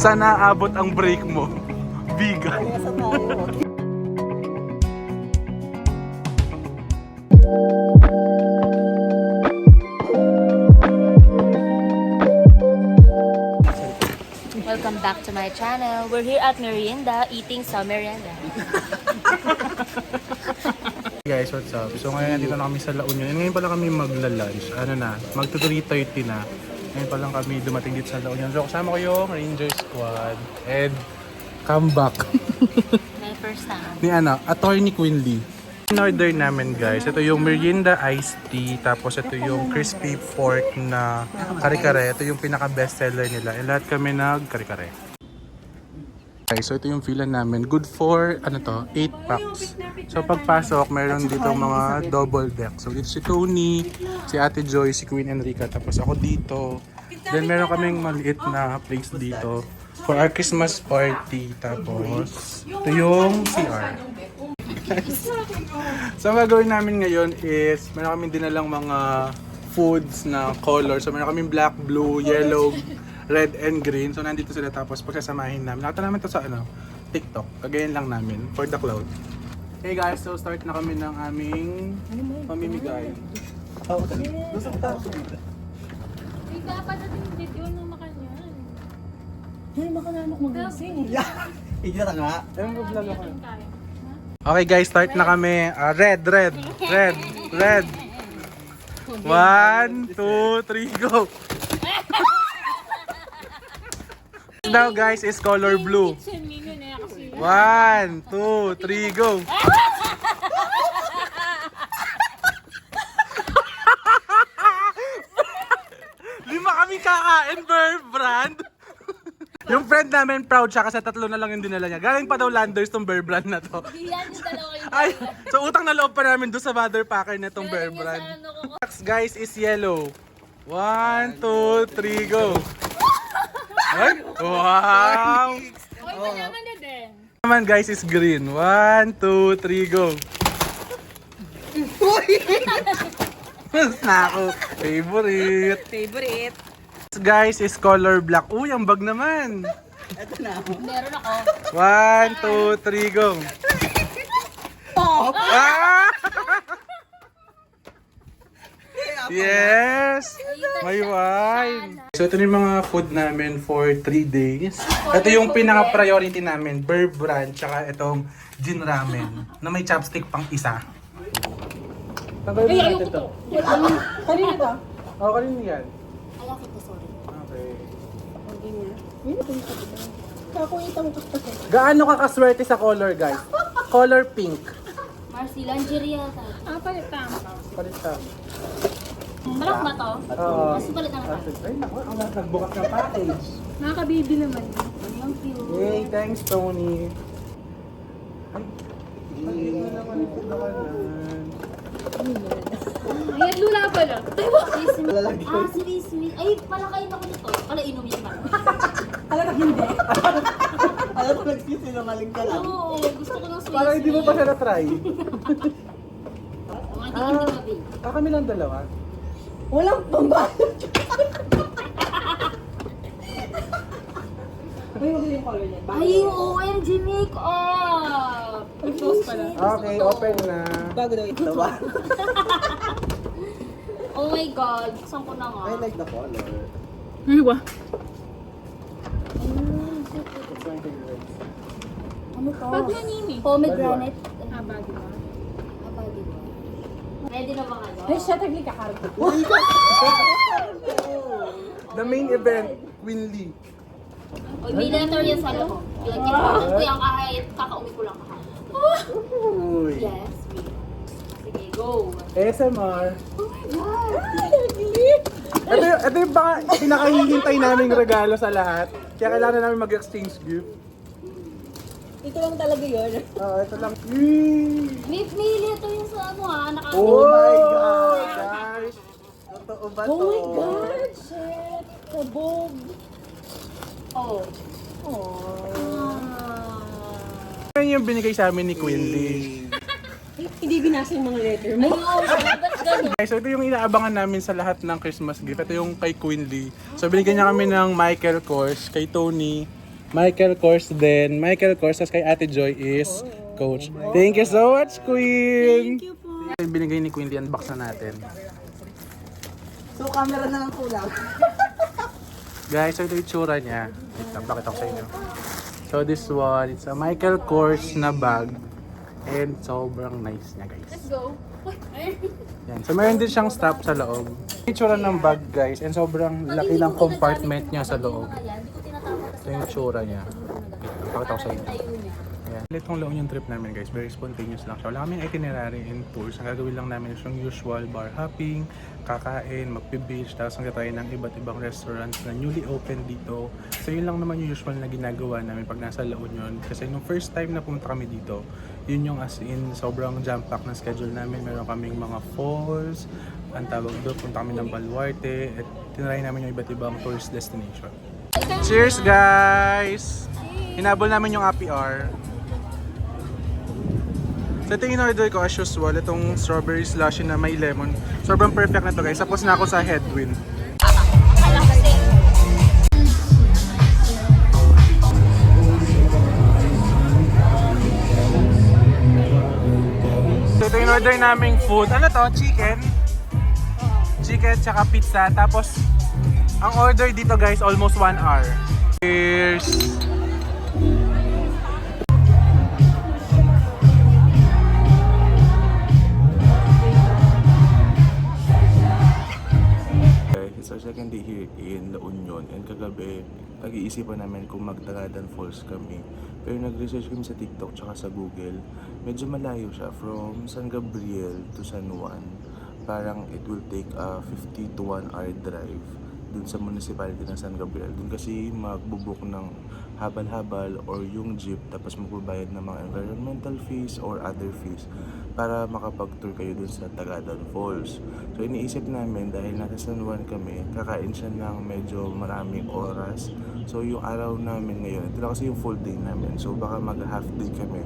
Sana abot ang break mo. Biga. Welcome back to my channel. We're here at Merienda, eating some merienda. Guys, what's up? So ngayon nandito na kami sa La Union. Ngayon pa lang kami magla-lunch. Ano na, magto 3:30 na. Ngayon pa lang kami dumating dito sa La Union. So kasama ko yung Ranger Squad and comeback My first time. ni Attorney Quinley. In-order namin guys, ito yung Merienda Iced Tea, tapos ito yung Crispy Pork na kare-kare. Ito yung pinaka-best seller nila. And lahat kami nag-kare-kare. Okay, so ito yung fila namin. Good for, 8 packs. So pagpasok, meron dito mga double deck. So dito si Tony, si Ate Joy, si Queen Enrica, tapos ako dito. Then meron kaming maliit na place dito for our Christmas party. Tapos ito yung CR. So ang gagawin namin ngayon is meron kaming dinalang mga foods na color. So meron kaming black, blue, yellow, red and green. So nandito sila, tapos pagsasamahin namin. Nakita namin to sa TikTok. Kagayan lang namin for the cloud. Hey guys, so start na kami ng aming pamimigay. Gusto ko tayo dito. Ay, dapat natin video ng makanyan. Hey, makananak mag-sing. Yeah! Idiot nga. Vlog ako. Okay guys, start na kami. Red. 1, 2, 3, go! Now guys is color blue. 1, 2, 3, go! Lima kami kakain, Bear Brand. Yung friend namin proud siya kasi 3 na lang yung dinala niya. Galing pa daw Landers tong Bear Brand na to. Yan yung dalawa yung Ay, so utang na loob pa namin doon sa mother packer na tong Bear Brand. Next guys is yellow. 1, 2, 3, go! Ay, wow! Oy, malaman na din. Naman guys is green. 1, 2, 3, go! Na ako. Favorite. Guys is color black. Uy, ang bag naman. Meron ako. 1, 2, 3, go! Ah! Yes! May wine! So ito yung mga food namin for 3 days. Ito yung pinaka-priority namin, Bear Brand, tsaka itong gin ramen na may chopstick pang isa. Tanggalin natin ito. Kanina to? Oo, kanina yan. Ay, okay po, sorry. Okay. Hindi niya. Yun ito yung sabi ko. Kakungita mo kasi. Gaano ka kaswerte sa color, guys? Color pink. Marcy, lingerie yata. Palitan. Palitan. Malak ba to? Oo. Kasi palitan na tayo. Ay, naku, ang nagbukas ng package. Nakaka-baby naman. Ang cute. Yay, thanks, Tony. Ay, ay, naman ito naman. Ayan, lula pala. Sweet. Ay, palakayin ako nito. Pala inom yan pa. Talaga hindi. Alam ko nagsisinungaling ka lang. Oo, gusto ko ng sweet. Parang hindi mo pa siya na-try. Hindi gabi. Kami lang dalawa. Walang pambalot. Ay, huwag yung color niya. Ay, OMG makeup! Pag-toast pala. Okay, open na. Bago daw ito. Diba? Oh my God, saan ko na nga? I like the color. Ay, ba? Ano to? Bago yan yun eh. Pomegranate. Ah, bago ba? Abadi ba? Ready na ba kayo? Ay, siya tagli kakarap ko. The main event, Winley. Oy, may letter yan sa loob. Pinagkikita ko yung kahit kakauwi ko lang kahit. Uy. Yes, wait. Sige, go. ASMR. Oh my God! Ito yung baka pinakahihintay naming regalo sa lahat. Kaya kailangan namin mag-exchange gift. Ito lang talaga yun. Ito lang. Yee! May letter yan sa ano ha, naka... Oh my God, guys! Totoo ba Oh to? my God! Shit! Sabog. Oh. Yan yung binigay sa amin ni Quindy. Hindi binasa yung mga letter mo. Ayun, ba't ganun? Okay, so ito yung inaabangan namin sa lahat ng Christmas gift. Ito yung kay Quindy. So binigyan niya kami ng Michael Kors, kay Tony, Michael Kors din, Michael Kors, tapos kay Ate Joy is Coach. Thank you so much, Queen! Thank you po. Yung binigay ni Quindy, unbox na natin. So, camera na lang kulang. Guys, so ito yung tsura niya. Wait lang, pakita ko sa inyo. So this one, it's a Michael Kors na bag. And sobrang nice niya, guys. Let's go. Yan. So meron din siyang strap sa loob. Itsura ng bag, guys, and sobrang laki ng compartment niya sa loob. Ayan, hindi ko tinatamad Ito yung tsura niya. Pakita ko sa inyo. tayo niya. Ayan. Itong La Union trip namin, guys, very spontaneous lang siya. Wala kaming itinerary and tours. Ang gagawin lang namin is yung usual bar hopping, kakain, magpi-beach, tapos magtatry ng iba't ibang restaurants na newly open dito. So yun lang naman yung usual na ginagawa namin pag nasa La Union. Kasi nung first time na pumunta kami dito, yun yung as in sobrang jam-pack na schedule namin. Meron kaming mga falls, ang tawag doon, punta kami ng Baluarte, at tinry namin yung iba't ibang tourist destination. Cheers, guys! Hinabol namin yung happy hour. So ito yung in-order ko as usual, itong strawberry slushy na may lemon. Sobrang perfect na to, guys. Tapos na ako sa headwind. So ito yung in-order naming food. Ano to? Chicken? Chicken tsaka pizza. Tapos ang order dito, guys, almost 1 hour. Cheers! It's our second day here in La Union, and kagabi nag-iisipan namin kung mag-Tagadan Falls kami. Pero nag-research kami sa TikTok tsaka sa Google. Medyo malayo siya from San Gabriel to San Juan. Parang it will take a 50 to 1 hour drive dun sa municipality ng San Gabriel. Dun kasi magbubuk ng habal-habal or yung jeep, tapos magbabayad ng mga environmental fees or other fees para makapag-tour kayo dun sa Tagadan Falls. So iniisip namin dahil nasa San Juan kami, kakain siya ng medyo maraming oras. So yung araw namin ngayon, ito na kasi yung full day namin. So baka mag-half day kami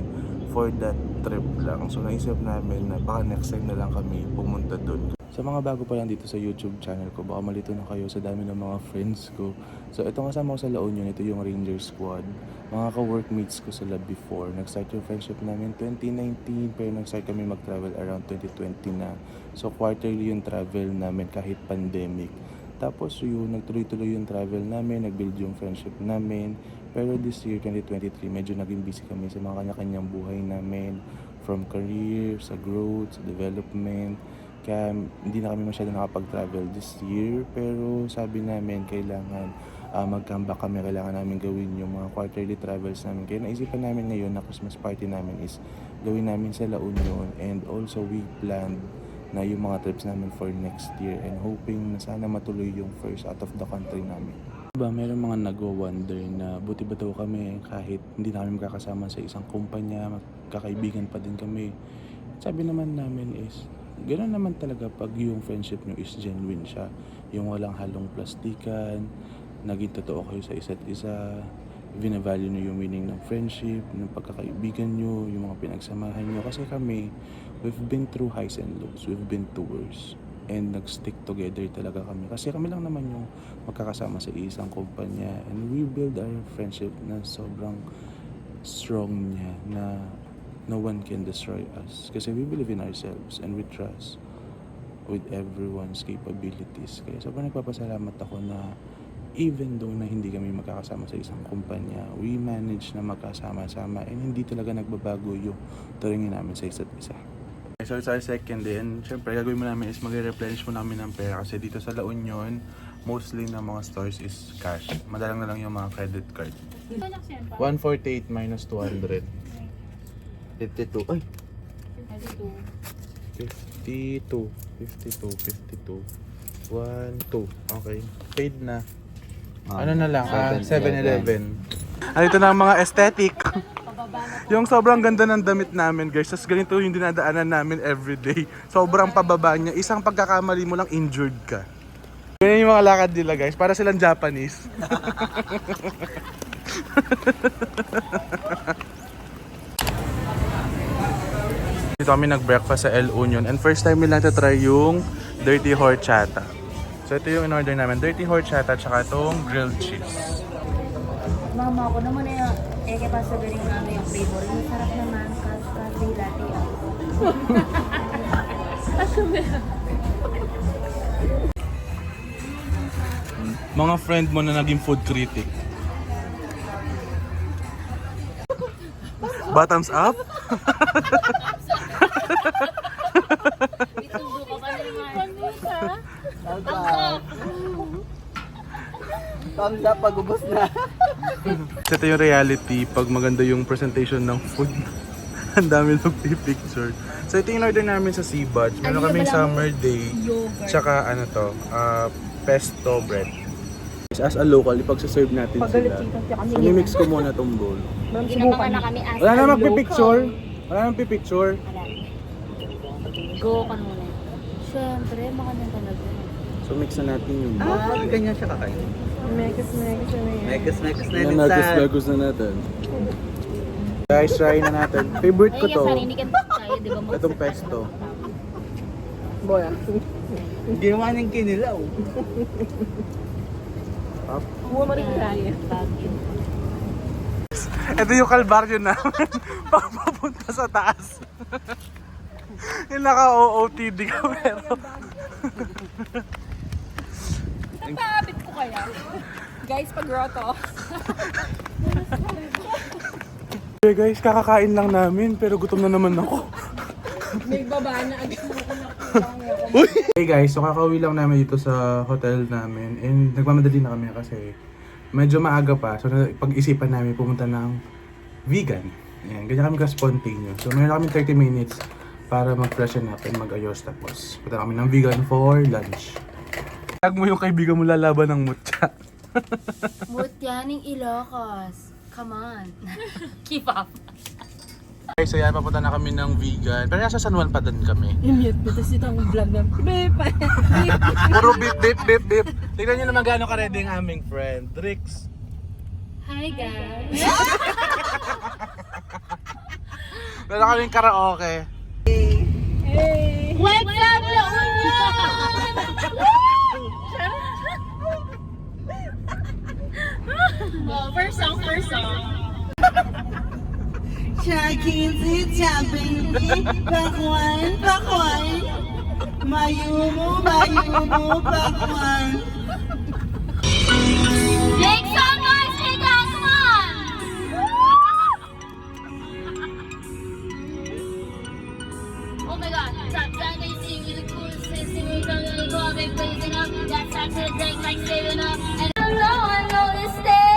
for that trip lang. So naisip namin na baka next time na lang kami pumunta dun. Sa mga bago pa lang dito sa YouTube channel ko, baka malito na kayo sa dami ng mga friends ko. So itong kasama ko sa La Union, ito yung Ranger Squad. Mga ka-workmates ko sila before. Nag-start yung friendship namin 2019, pero nag-start kami mag-travel around 2020 na. So quarterly yung travel namin kahit pandemic. Tapos yun, nagtuloy-tuloy yung travel namin, nag-build yung friendship namin. Pero this year, 2023, medyo naging busy kami sa mga kanya-kanyang buhay namin. From career, sa growth, sa development. Kaya hindi na kami masyado nakapag-travel this year. Pero sabi namin, kailangan mag-comeback kami. Kailangan namin gawin yung mga quarterly travels namin. Kaya naisipan namin ngayon na Christmas party namin is gawin namin sa La Union. And also we planned na yung mga trips namin for next year. And hoping na sana matuloy yung first out of the country namin. Diba, meron mga nag-wonder na buti ba daw kami kahit hindi na kami magkakasama sa isang kumpanya, magkakaibigan pa din kami. Sabi naman namin is, gano'n naman talaga pag yung friendship nyo is genuine siya. Yung walang halong plastikan, naging totoo kayo sa isa't isa, binavalue nyo yung meaning ng friendship, ng pagkakaibigan nyo, yung mga pinagsamahan nyo. Kasi kami, we've been through highs and lows, we've been to worse. And nag-stick together talaga kami. Kasi kami lang naman yung magkakasama sa isang kumpanya. And we build our friendship na sobrang strong niya na no one can destroy us. Kasi we believe in ourselves and we trust with everyone's capabilities. Kaya sobrang nagpapasalamat ako na even though na hindi kami magkakasama sa isang kumpanya, we manage na magkasama-sama and hindi talaga nagbabago yung turingin namin sa isa't isa. So it's our second day and syempre gagawin mo namin is mag-replenish mo namin ng pera kasi dito sa La Union, mostly ng mga stores is cash. Madalang na lang yung mga credit card. 148 minus 200. 52. Ay! 52. 52. 1, 2. Okay. Paid na. Ano na lang? 7-Eleven. Ito na ang mga aesthetic. Yung sobrang ganda ng damit namin, guys. Tapos ganito yung dinadaanan namin everyday. Sobrang pababa niya. Isang pagkakamali mo lang, injured ka. Ganyan yung mga lakad nila guys, para silang Japanese. Dito kami nag-breakfast sa El Union and first time nila try yung dirty horchata. So ito yung in-order namin, dirty horchata tsaka itong grilled cheese. Mama ko naman na kaya pa sabihin nga yung flavor. Yung sarap naman, kasi latte ako. Mga friend mo na naging food critic. Bottoms up? Itundo ka pa naman. Thumbs up, pag-ubos na. Ito yung reality pag maganda yung presentation ng food. Ang dami nagpipicture. So ito yung order namin sa Seabuds. Meron kaming summer day. Tsaka ano to, pesto bread. As a local, ipagsaserve natin sila. So mimix ko muna tong bowl. Ginabangan na kami as Wala na a magpipicture. local. Wala na magpipicture. Go ka muna. Siyempre, makanya talaga. So mix na natin yung Ganyan siya kakain. Megas na yan. Megas na din Nagos na natin. Guys, try na natin. Favorite ko Ay, to. sarinigan tayo, di ba? Itong pesto. Boya. Ginawa ng kinilaw. Huwag mo rin kaya. Ito yung kalbaryo namin. Papunta sa taas. Yung naka-OOTD ka pero. Napapit ko kaya. Guys, pag roto. Hey guys, kakakain lang namin pero gutom na naman ako. May baba na agad mo Hey guys, so kakauwi lang namin dito sa hotel namin and nagmamadali na kami kasi medyo maaga pa. So pag-isipan namin pumunta ng vegan. Ayan, ganyan kami ka-spontaneous. So meron kami 30 minutes para mag-freshen up and mag-ayos tapos punta kami ng vegan for lunch. Tag mo yung kaibigan mo lalaban ng mutya. Mutyaning Ilocos. Come on. Keep up. Okay, so yan, papunta na kami ng vegan. Pero nasa San Juan pa din kami. I-mute ko. Tapos itong vlog na. Beep! Puro beep, beep, beep, beep. Tignan nyo naman gaano ka-ready ang aming friend, Rix. Hi guys. Meron kaming karaoke. Hey! What's up, La Union? First song. Shakin si Chapin, pakwan, mayumo, pakwan. Make some noise, Chica, come on! Oh my god, top down, they see me the coolest, they see me coming, they go, they blazing up, that's time to the tank, like saving up, and I know this day.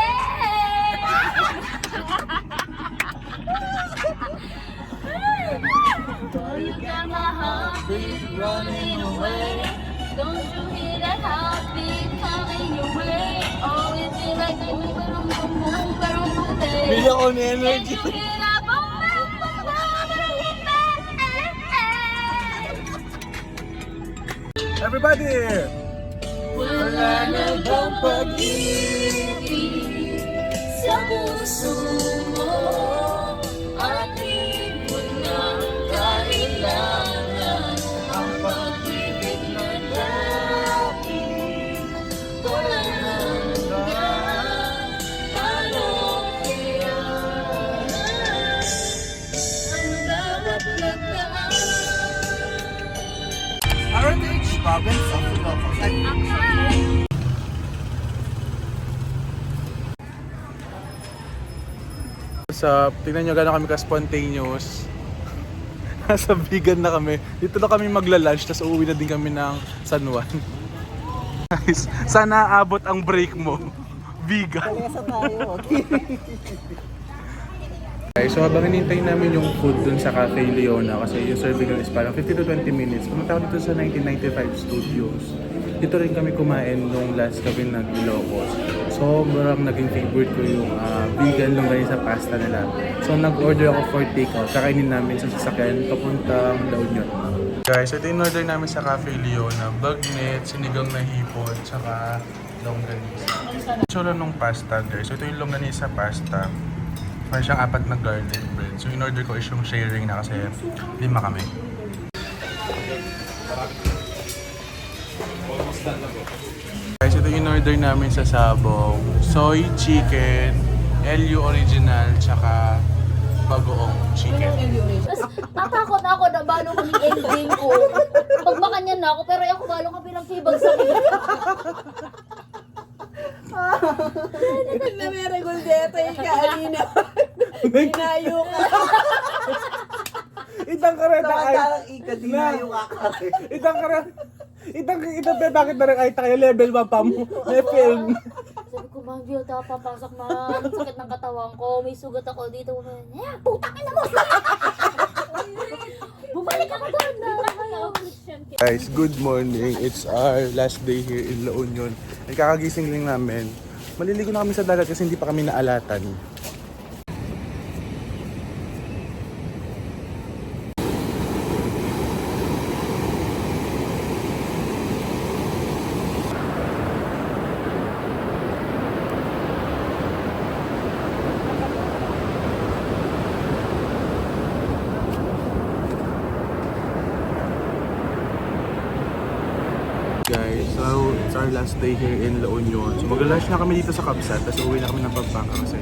Oh, you got my heartbeat running away. Don't you hear that heartbeat coming your way? Oh, it feels like boom, boom, boom, boom, boom, boom, boom. Bigyan ko ni energy. Can you hear that boom, boom, boom, boom, boom, boom? Everybody! Wala na bang pag-ibig sa puso mo? At di mo na kailangan ang pag-ibig na dati. Wala na hanggan, ano kaya ang bawat pagdaan? RH province of Ilocos. Sa tingnan nyo gano'n kami ka-spontaneous. Nasa vegan na kami. Dito na kami magla-lunch tapos uuwi na din kami ng San Juan. Guys, sana abot ang break mo. Vegan. Kalesa tayo. Okay, so habang hinintay namin yung food dun sa Cafe Leona kasi yung serving is parang 15 to 20 minutes. Pumunta ako dito sa 1995 Studios. Dito rin kami kumain nung last kami nag-Ilocos. Sobrang naging favorite ko yung vegan longganisa pasta nila. So nag-order ako for takeout. Kakainin namin sa sasakyan papuntang La Union. Guys, ito in order namin sa Cafe Leona. Bagnet, sinigang na hipon, tsaka longganisa. Tsura nung pasta guys. So, ito yung longganisa pasta. May siyang 4 na garlic bread. So in order ko is yung sharing na kasi 5 kami. Guys, ito yung in-order namin sa Sabong. Soy chicken, LU original, tsaka bagoong chicken. Tapos tatakot ako na balo kami ending ko. Pag makanyan na ako, pero ako balo ka pinagpibag sa akin. Pag na may reguldeta yung kaalina. Hinayo ka. Itang kareta ay... Samantalang ika, di na yung akari. Itang kareta... Itang bakit na rin ay tayo level ba pa mo? May film. Sabi ko, Ma'am Gio, papasok na. Ang sakit ng katawan ko. May sugat ako dito. Putang ina mo! Bumalik ako doon na. Guys, good morning. It's our last day here in La Union. And kakagising lang namin. Maliligo na kami sa dagat kasi hindi pa kami naalatan. Guys, so it's our last day here in La Union. So mag-lunch na kami dito sa Kabsat, tapos uwi na kami ng Pampanga kasi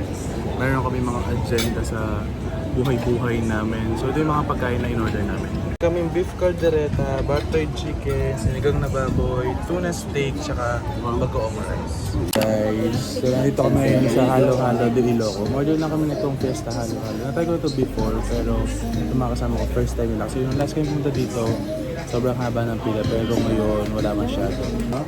meron kami mga agenda sa buhay-buhay namin. So ito yung mga pagkain na in-order namin. Kaming beef caldereta, buttered chicken, sinigang na baboy, tuna steak, tsaka bagoong rice. Guys, so nandito kami ngayon sa Halo-Halo de Iloco. Order lang kami nitong Fiesta Halo-Halo. Natry ko ito before, pero ito mga kasama ko first time nila. Kasi yung last time pumunta dito, sobrang haba ng pila pero ngayon wala masyado, no?